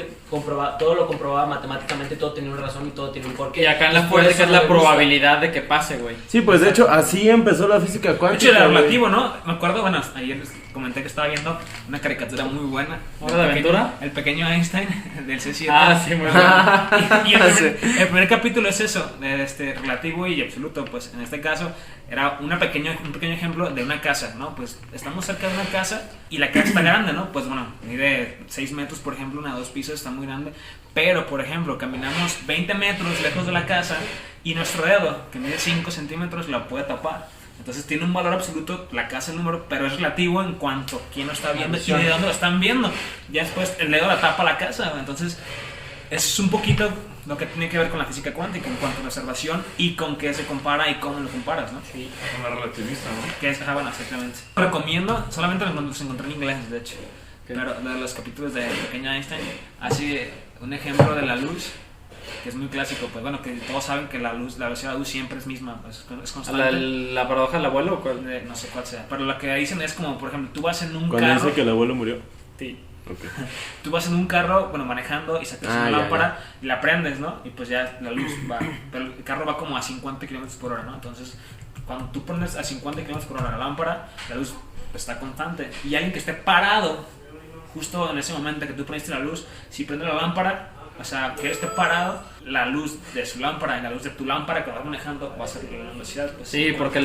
todo lo comprobaba matemáticamente, todo tenía una razón y todo tiene un porqué. Y acá en la Por fuerza eso es no la le gusta. probabilidad de que pase, güey. Sí, pues de hecho así empezó la física De hecho, cuántica. era güey. relativo, ¿no? Me acuerdo, bueno, ayer les comenté que estaba viendo una caricatura muy buena. ¿Hora de Aventura? El pequeño Einstein del C7. Ah, sí, muy bueno. Y el primer capítulo es eso, relativo y absoluto. Pues en este caso era un pequeño ejemplo de una casa, ¿no? Pues estamos cerca de una casa y la casa está grande, ¿no? Pues bueno, mide 6 metros, por ejemplo, una 2 pisos, está muy grande. Pero, por ejemplo, caminamos 20 metros lejos de la casa y nuestro dedo, que mide 5 centímetros, la puede tapar. Entonces tiene un valor absoluto la casa, el número, pero es relativo en cuanto a quién lo está viendo y de dónde lo están viendo. Ya después el dedo la tapa la casa, entonces es un poquito lo que tiene que ver con la física cuántica en cuanto a la observación y con qué se compara y cómo lo comparas, ¿no? Sí. Una relativista, ¿no? Que es, bueno, exactamente. Recomiendo, solamente los encontré en inglés, de hecho. Pero de los capítulos de Pequeño Einstein, así un ejemplo de la luz que es muy clásico, pues bueno, que todos saben que la velocidad de la luz siempre es misma, pues, es constante. ¿La paradoja del abuelo o cuál? No sé cuál sea, pero lo que dicen es como, por ejemplo, tú vas en un Cuando carro. dice que el abuelo murió. Sí. Okay. Tú vas en un carro, bueno, manejando y sacas una lámpara y la prendes, ¿no? Y pues ya la luz va, pero el carro va como a 50 km por hora, ¿no? Entonces, cuando tú pones a 50 km por hora la lámpara, la luz está constante. Y alguien que esté parado, justo en ese momento que tú prendiste la luz, si prende la lámpara, o sea, que él esté parado, la luz de su lámpara y la luz de tu lámpara que vas manejando va a ser la velocidad. Pues, sí, porque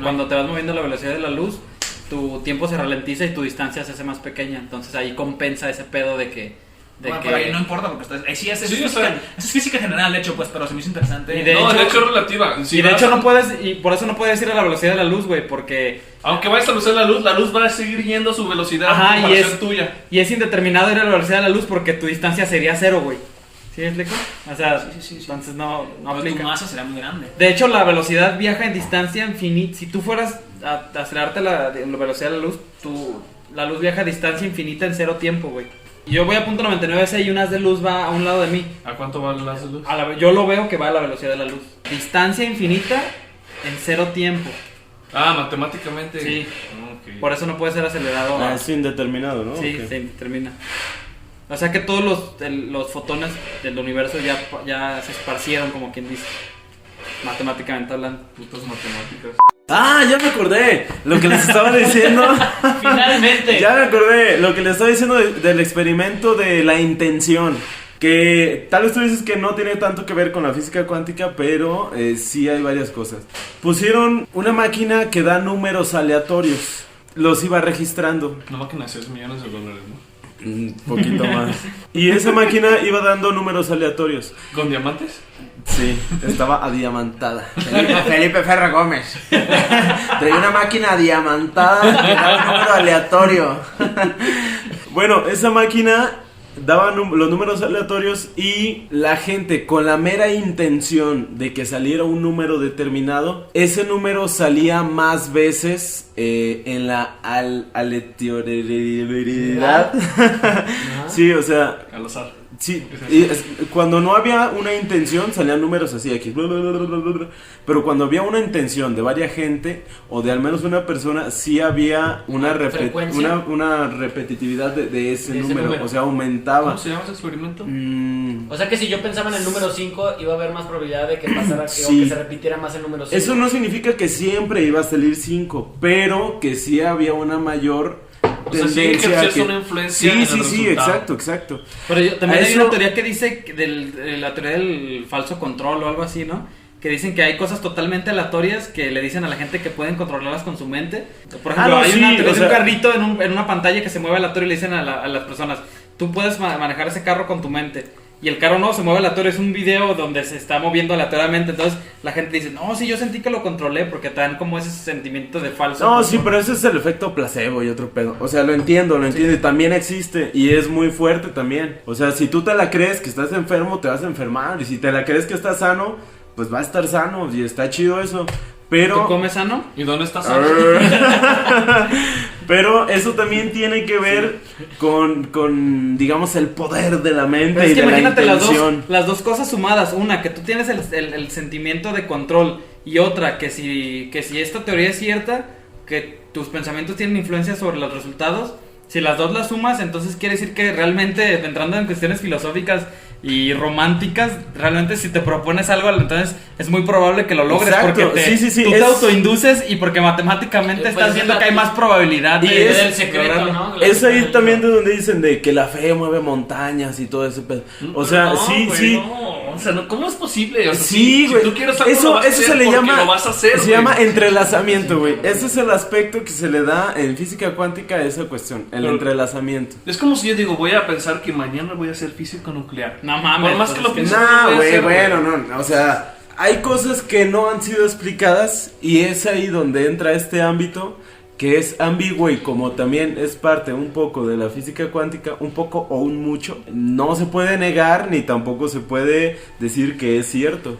cuando te vas moviendo a la velocidad de la luz, tu tiempo se ralentiza y tu distancia se hace más pequeña. Entonces ahí compensa ese pedo de que... bueno, pero ahí no importa porque sí, eso es física general, de hecho, pues, pero se me hizo interesante. Y de hecho es relativa. Y de hecho no puedes, y por eso no puedes ir a la velocidad de la luz, güey, porque... Aunque vayas a usar la luz va a seguir yendo a su velocidad. Ajá, para ser tuya. Y es indeterminado ir a la velocidad de la luz porque tu distancia sería 0, güey. ¿Sí me explico? O sea, sí. entonces no Pero aplica. tu masa será muy grande. De hecho, la velocidad viaja en distancia infinita. Si tú fueras a acelerarte la velocidad de la luz, la luz viaja a distancia infinita en 0 tiempo, güey. Y yo voy a punto 99 y un haz de luz va a un lado de mí. ¿A cuánto va el haz de luz? Yo lo veo que va a la velocidad de la luz. Distancia infinita en 0 tiempo. Matemáticamente. Sí. Okay. Por eso no puede ser acelerado. Es indeterminado, ¿no? Sí, Okay. se termina. O sea que todos los fotones del universo ya se esparcieron, como quien dice. Matemáticamente hablando. Putas matemáticas. Ya me acordé lo que les estaba diciendo. Finalmente. Ya me acordé lo que les estaba diciendo del experimento de la intención. Que tal vez tú dices que no tiene tanto que ver con la física cuántica, pero sí hay varias cosas. Pusieron una máquina que da números aleatorios. Los iba registrando. Una máquina de 6 millones de dólares, ¿no? Un poquito más. Y esa máquina iba dando números aleatorios. ¿Con diamantes? Sí, estaba adiamantada. Felipe Ferro Gómez. Traía una máquina diamantada que daba un número aleatorio. Bueno, esa máquina daba los números aleatorios y la gente con la mera intención de que saliera un número determinado, ese número salía más veces en la aleatoriedad. Sí, o sea, Al azar. sí, cuando no había una intención salían números así aquí, pero cuando había una intención de varias gente o de al menos una persona, sí había una repetitividad de ese número, o sea, aumentaba. ¿Cómo se llama ese experimento? O sea que si yo pensaba en el número 5, iba a haber más probabilidad de que pasara Sí. o que se repitiera más el número 5. Eso no significa que siempre iba a salir 5, pero que sí había una mayor O sea, sí tendencia a ejercías que... una influencia en el Sí, resultado. exacto. Pero también A hay eso- una teoría que dice la teoría del falso control o algo así, ¿no? Que dicen que hay cosas totalmente aleatorias que le dicen a la gente que pueden controlarlas con su mente. Por ejemplo, no, hay sí, una teoría o de un sea- carrito en una pantalla que se mueve aleatorio y le dicen a las personas, tú puedes manejar ese carro con tu mente. Y el carro no se mueve aleatorio, es un video donde se está moviendo aleatoriamente. Entonces la gente dice, no, sí, yo sentí que lo controlé, porque te dan como ese sentimiento de falso No, control. sí, pero ese es el efecto placebo y otro pedo. O sea, lo entiendo, y también existe y es muy fuerte también. O sea, si tú te la crees que estás enfermo, te vas a enfermar. Y si te la crees que estás sano, pues va a estar sano y está chido eso. Pero... ¿Tú comes sano? ¿Y dónde estás? Pero eso también tiene que ver con digamos, el poder de la mente Pero es y que de la imagínate intención. las dos cosas sumadas. Una, que tú tienes el sentimiento de control. Y otra, que si esta teoría es cierta, que tus pensamientos tienen influencia sobre los resultados. Si las dos las sumas, entonces quiere decir que realmente, entrando en cuestiones filosóficas y románticas, realmente si te propones algo, entonces es muy probable que lo logres. Exacto, porque sí, tú te autoinduces y porque matemáticamente Pues estás es viendo la- que hay más probabilidad Y de es el secreto, lograrlo. ¿no? Es ahí también de donde dicen de que la fe mueve montañas y todo ese pedo. O sea, No, sí, güey, sí. no. O sea, ¿cómo es posible? O sea, Sí, güey. Si tú quieres algo, lo vas a Eso hacer se le porque llama. lo vas a hacer, se güey. llama entrelazamiento, güey. Ese es el aspecto que se le da en física cuántica a esa cuestión, el Pero- entrelazamiento. Es como si yo digo, voy a pensar que mañana voy a ser físico nuclear. No mames, Por más pues que lo es que pienses, Nah, no voy a güey, hacer, bueno, no. O sea, hay cosas que no han sido explicadas y es ahí donde entra este ámbito que es ambiguo y como también es parte un poco de la física cuántica, un poco o un mucho, no se puede negar ni tampoco se puede decir que es cierto.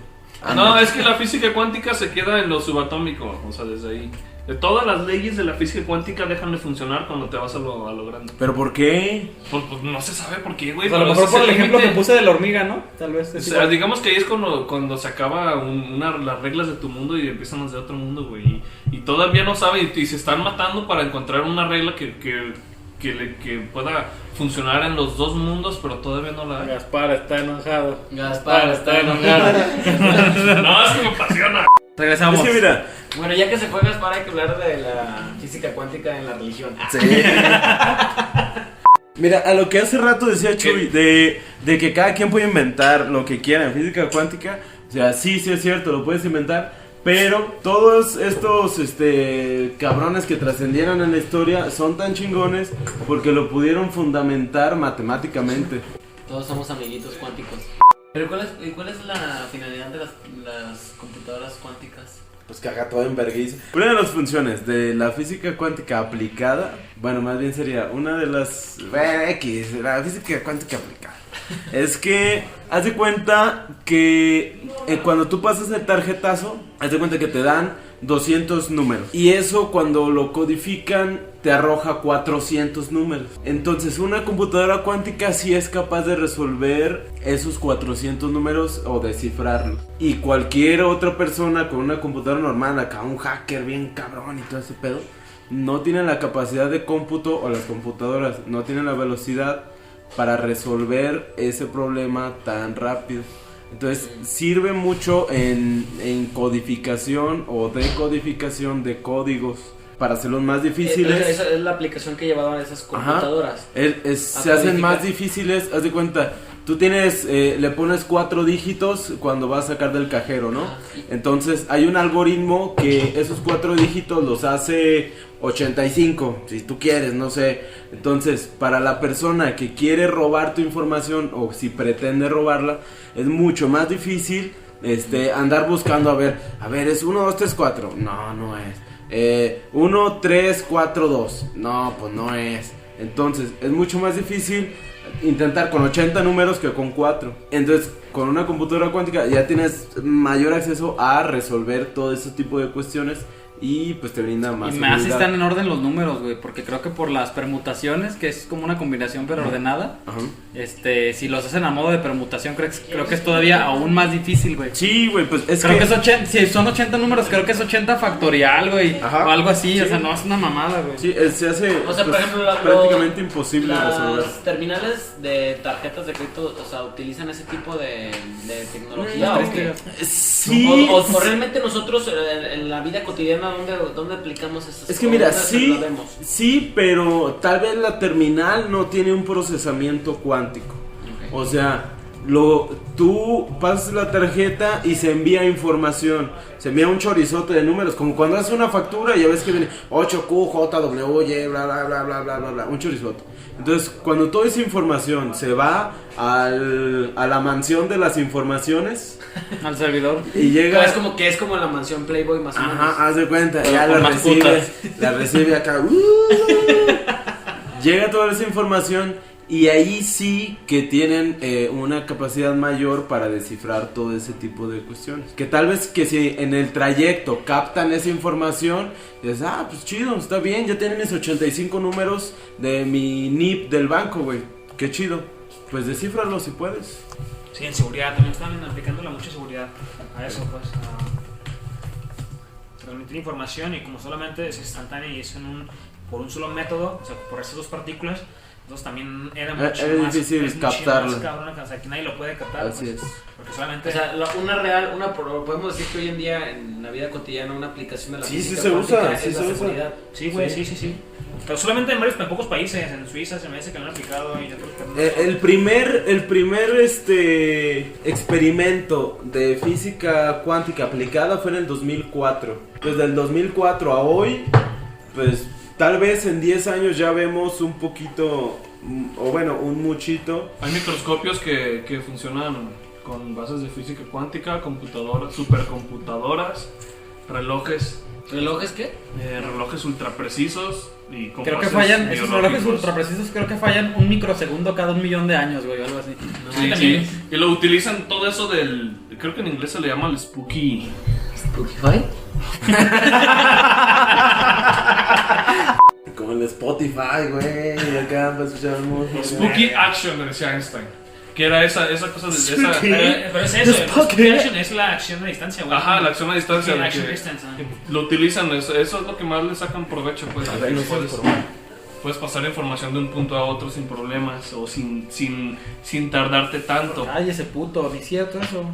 No, es que la física cuántica se queda en lo subatómico, o sea, desde ahí. De todas las leyes de la física cuántica dejan de funcionar cuando te vas a lo grande. ¿Pero por qué? Pues no se sabe por qué, güey. Pues a lo mejor por el ejemplo que puse de la hormiga, ¿no? Tal vez. O sea, digamos que ahí es cuando se acaba las reglas de tu mundo y empiezan las de otro mundo, güey. Y todavía no saben y se están matando para encontrar una regla que pueda funcionar en los dos mundos, pero todavía no la hay. Gaspar está enojado. No, es que me apasiona. Regresamos. Es que mira, Bueno, ya que se fue Gaspar, hay que hablar de la física cuántica en la religión. sí. Mira, a lo que hace rato decía Chuy, de que cada quien puede inventar lo que quiera en física cuántica, o sea, sí es cierto, lo puedes inventar, pero todos estos cabrones que trascendieron en la historia son tan chingones porque lo pudieron fundamentar matemáticamente. Todos somos amiguitos cuánticos. Pero ¿cuál es la finalidad de las computadoras cuánticas? Pues caga todo en vergüenza. Una de las funciones de la física cuántica aplicada, bueno, más bien sería una de las la física cuántica aplicada. Es que haz de cuenta que cuando tú pasas el tarjetazo, haz de cuenta que te dan 200 números. Y eso cuando lo codifican te arroja 400 números. Entonces una computadora cuántica sí es capaz de resolver esos 400 números o descifrarlos. Y cualquier otra persona con una computadora normal, acá un hacker bien cabrón y todo ese pedo, no tiene la capacidad de cómputo, o las computadoras no tienen la velocidad para resolver ese problema tan rápido. Entonces sirve mucho en codificación o decodificación de códigos para hacerlos más difíciles. Esa es la aplicación que llevaban esas computadoras. Se hacen más difíciles, haz de cuenta. Tú tienes, le pones 4 dígitos cuando vas a sacar del cajero, ¿no? Entonces hay un algoritmo que esos 4 dígitos los hace 85, si tú quieres, no sé. Entonces, para la persona que quiere robar tu información o si pretende robarla, es mucho más difícil andar buscando, a ver, es 1, 2, 3, 4. No es. 1, 3, 4, 2. No, pues no es. Entonces, es mucho más difícil intentar con 80 números que con 4. Entonces, con una computadora cuántica ya tienes mayor acceso a resolver todo ese tipo de cuestiones y pues te brinda más. Y más si están en orden los números, güey, porque creo que por las permutaciones, que es como una combinación pero ordenada, si los hacen a modo de permutación, creo que es todavía aún más difícil, güey. Sí, güey, pues es creo que es 80, si son 80 números, creo que es 80 factorial, güey, o algo así, sí. O sea, no es una mamada, güey. Sí, se hace, o sea, por ejemplo, prácticamente imposible resolver. Las terminales de tarjetas de crédito, o sea, utilizan ese tipo de tecnología, ¿o qué? Sí. O realmente nosotros en la vida cotidiana, ¿dónde aplicamos esas cosas? Es que mira, sí, pero tal vez la terminal no tiene un procesamiento cuántico. Okay. O sea, tú pasas la tarjeta y se envía información. Se envía un chorizote de números, como cuando haces una factura y ya ves que viene 8Q, J, W, Y, bla, bla, bla, bla, bla, bla, bla, un chorizote. Entonces, cuando toda esa información se va a la mansión de las informaciones, al servidor, y llega, es como la mansión Playboy más o menos. Ajá, haz de cuenta, ya la recibe acá. Llega toda esa información y ahí sí que tienen una capacidad mayor para descifrar todo ese tipo de cuestiones. Que tal vez que si en el trayecto captan esa información, dices, pues chido, está bien, ya tienen mis 85 números de mi NIP del banco, güey. Qué chido. Pues descífralo si puedes. Sí, en seguridad, también están aplicándole mucha seguridad a eso, pues. Transmitir información y como solamente es instantáneo y es por un solo método, o sea, por esas dos partículas. Entonces también era mucho más difícil captarlo. O sea, que nadie lo puede captar. Así pues, es. Porque solamente... O sea, podemos decir que hoy en día en la vida cotidiana una aplicación de la física se usa, es la seguridad. Sí, güey, sí. Pero solamente en pocos países, en Suiza se me dice que lo han aplicado y otros. El primer experimento de física cuántica aplicada fue en el 2004. Pues del 2004 a hoy, pues tal vez en 10 años ya vemos un poquito, o bueno, un muchito. Hay microscopios que funcionan con bases de física cuántica, computadoras, supercomputadoras, relojes. ¿Relojes qué? Relojes ultra precisos y creo que fallan, esos relojes ultra precisos creo que fallan 1 microsegundo cada 1 millón de años, güey, algo así. Sí. Y lo utilizan todo eso creo que en inglés se le llama el spooky. ¿Spookify? Como el de Spotify, güey. Y acá para escuchar música. Spooky Action, le decía Einstein. Que era esa cosa de esa. Pero es eso, el Spooky Action es la acción a distancia, güey. Ajá, la acción a distancia. Sí, de action que distance, lo utilizan, eso es lo que más le sacan provecho, pues. Puedes pasar información de un punto a otro sin problemas o sin tardarte tanto. Ay, ese puto, ni cierto eso.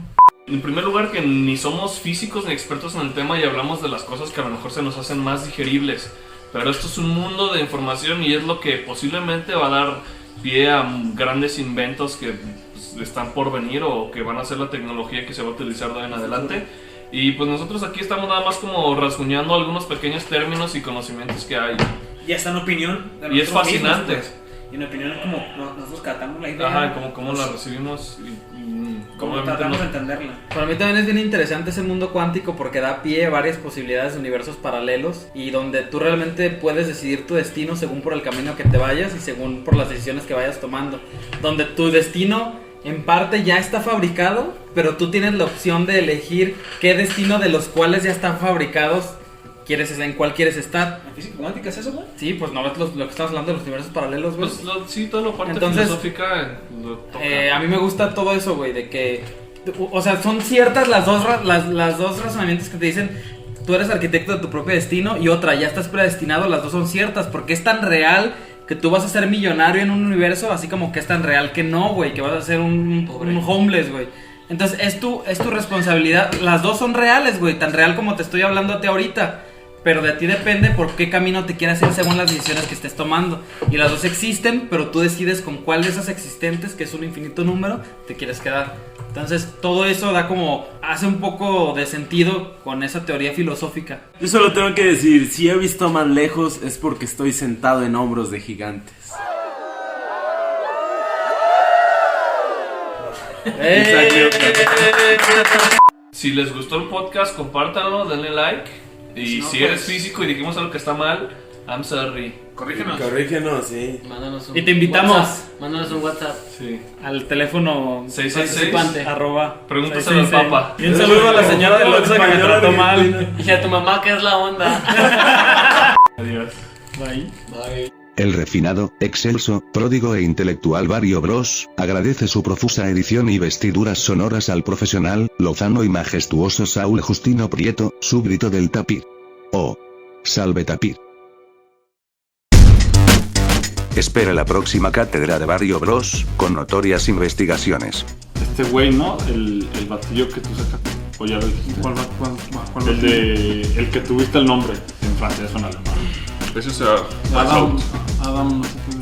En primer lugar, que ni somos físicos ni expertos en el tema y hablamos de las cosas que a lo mejor se nos hacen más digeribles. Pero esto es un mundo de información y es lo que posiblemente va a dar pie a grandes inventos que pues, están por venir o que van a ser la tecnología que se va a utilizar de hoy en adelante. Y pues nosotros aquí estamos nada más como rasguñando algunos pequeños términos y conocimientos que hay. Ya está en opinión. Y es fascinante. Mismos, pues. Y en opinión como nosotros catamos la idea. Ajá, como la recibimos y como tratamos de entenderla. Para mí también es bien interesante ese mundo cuántico porque da pie a varias posibilidades de universos paralelos y donde tú realmente puedes decidir tu destino según por el camino que te vayas y según por las decisiones que vayas tomando. Donde tu destino en parte ya está fabricado, pero tú tienes la opción de elegir qué destino de los cuales ya están fabricados en cuál quieres estar. ¿La física cuántica es eso, güey? Sí, pues no ves lo que estamos hablando de los universos paralelos, güey. Pues sí, toda la parte Entonces, filosófica lo toca. A mí me gusta todo eso, güey, de que, o sea, son ciertas las dos razonamientos que te dicen, tú eres arquitecto de tu propio destino y otra, ya estás predestinado, las dos son ciertas, porque es tan real que tú vas a ser millonario en un universo, así como que es tan real que no, güey, que vas a ser un homeless, güey. Entonces, es tu responsabilidad, las dos son reales, güey, tan real como te estoy hablando a ti ahorita. Pero de ti depende por qué camino te quieras ir según las decisiones que estés tomando. Y las dos existen, pero tú decides con cuál de esas existentes, que es un infinito número, te quieres quedar. Entonces todo eso hace un poco de sentido con esa teoría filosófica. Yo solo tengo que decir, si he visto más lejos es porque estoy sentado en hombros de gigantes. Si les gustó el podcast, compártanlo, denle like. Y si eres físico y dijimos algo que está mal, I'm sorry. Corrígenos, sí. Mándanos un Y te invitamos WhatsApp. Mándanos un WhatsApp. Sí. al teléfono 666 @ Pregúntaselo al Papa. Y un saludo a la señora del Oxxo que me trató mal. Y a tu mamá, ¿qué es la onda? Adiós. Bye. Bye. El refinado, excelso, pródigo e intelectual Vario Bros, agradece su profusa edición y vestiduras sonoras al profesional, lozano y majestuoso Saúl Justino Prieto, súbdito del Tapir. Oh. Salve Tapir. Espera la próxima cátedra de Vario Bros, con notorias investigaciones. Este güey, ¿no? El batillo que tú sacaste. O ya lo dijiste. ¿Cuál? El que tuviste el nombre en francés o en alemán. Gracias a Adam, no sé qué.